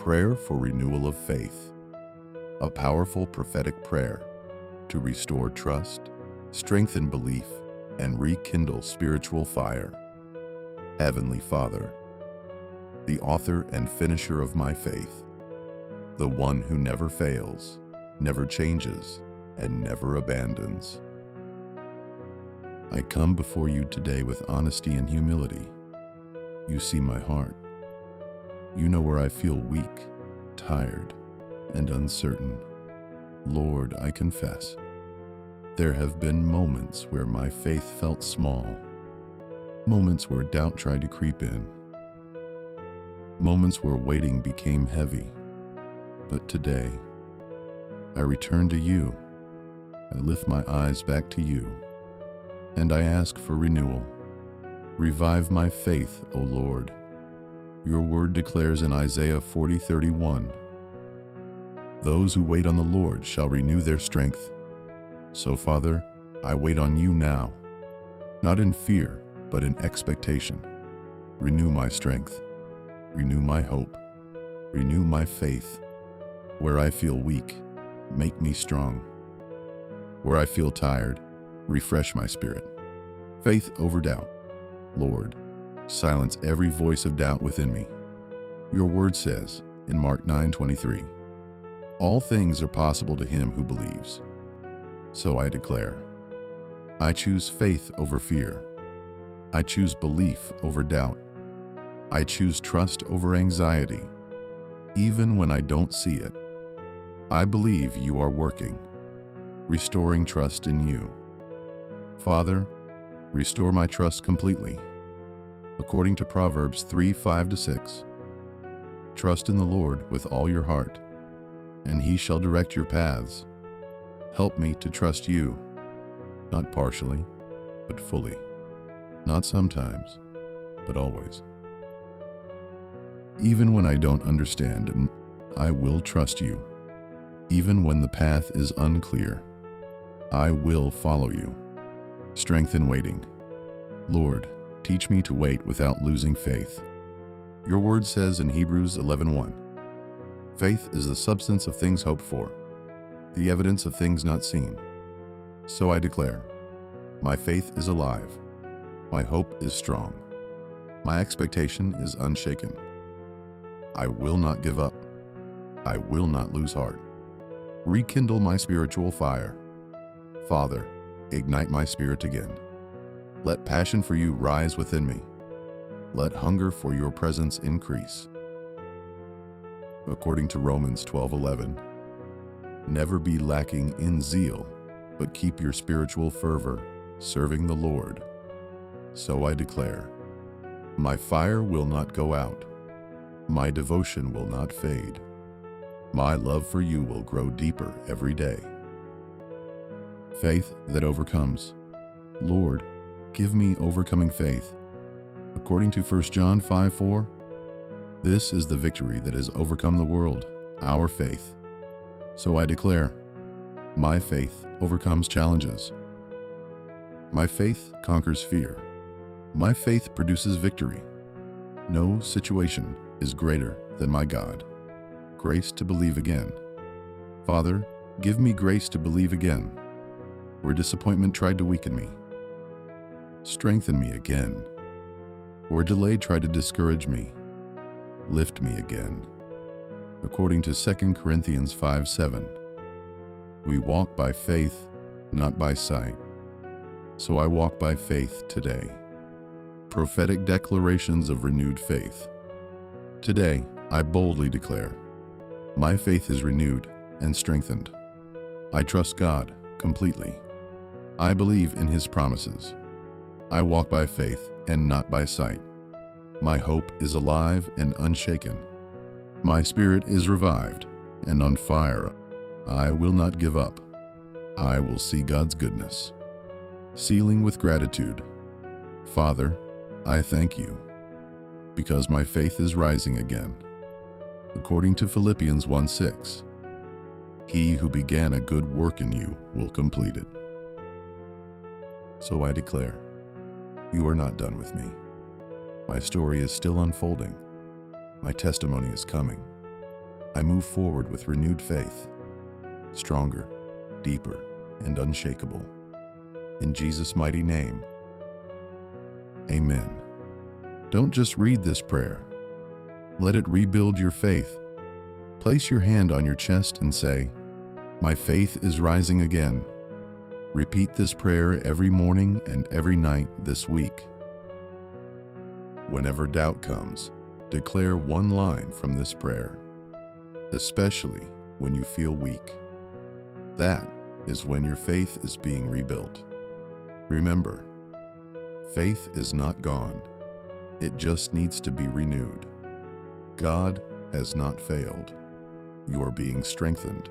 prayer for renewal of faith, a powerful prophetic prayer to restore trust, strengthen belief, and rekindle spiritual fire. Heavenly Father, the author and finisher of my faith, the one who never fails, never changes, and never abandons. I come before you today with honesty and humility. You see my heart. You know where I feel weak, tired, and uncertain. Lord, I confess, there have been moments where my faith felt small, moments where doubt tried to creep in, moments where waiting became heavy. But today, I return to you. I lift my eyes back to you, and I ask for renewal. Revive my faith, O Lord. Your word declares in Isaiah 40:31, "Those who wait on the Lord shall renew their strength." So, Father, I wait on you now, not in fear, but in expectation. Renew my strength, renew my hope, renew my faith. Where I feel weak, make me strong. Where I feel tired, refresh my spirit. Faith over doubt. Lord, silence every voice of doubt within me. Your word says in Mark 9:23, "All things are possible to him who believes." So I declare, I choose faith over fear. I choose belief over doubt. I choose trust over anxiety. Even when I don't see it, I believe you are working, restoring trust in you. Father, restore my trust completely. According to Proverbs 3:5-6, trust in the Lord with all your heart, and he shall direct your paths. Help me to trust you, not partially, but fully. Not sometimes, but always. Even when I don't understand, I will trust you. Even when the path is unclear, I will follow you. Strengthen waiting. Lord, teach me to wait without losing faith. Your word says in Hebrews 11:1, "Faith is the substance of things hoped for, the evidence of things not seen." So I declare, my faith is alive, my hope is strong, my expectation is unshaken. I will not give up, I will not lose heart. Rekindle my spiritual fire. Father, ignite my spirit again. Let passion for you rise within me. Let hunger for your presence increase. According to Romans 12:11, never be lacking in zeal, but keep your spiritual fervor, serving the Lord. So I declare, my fire will not go out. My devotion will not fade. My love for you will grow deeper every day. Faith that overcomes. Lord, give me overcoming faith. According to 1 John 5:4, this is the victory that has overcome the world, our faith. So I declare, my faith overcomes challenges. My faith conquers fear. My faith produces victory. No situation is greater than my God. Grace to believe again. Father, give me grace to believe again, where disappointment tried to weaken me. Strengthen me again, where delay tried to discourage me. Lift me again. According to 2 Corinthians 5:7, we walk by faith, not by sight. So I walk by faith today. Prophetic declarations of renewed faith. Today, I boldly declare, my faith is renewed and strengthened. I trust God completely. I believe in his promises. I walk by faith and not by sight. My hope is alive and unshaken. My spirit is revived and on fire. I will not give up. I will see God's goodness. Sealing with gratitude. Father, I thank you, because my faith is rising again. According to Philippians 1:6, he who began a good work in you will complete it. So I declare, you are not done with me. My story is still unfolding. My testimony is coming. I move forward with renewed faith, stronger, deeper, and unshakable. In Jesus' mighty name, amen. Don't just read this prayer. Let it rebuild your faith. Place your hand on your chest and say, "My faith is rising again." Repeat this prayer every morning and every night this week. Whenever doubt comes, declare one line from this prayer, especially when you feel weak. That is when your faith is being rebuilt. Remember, faith is not gone. It just needs to be renewed. God has not failed. You are being strengthened.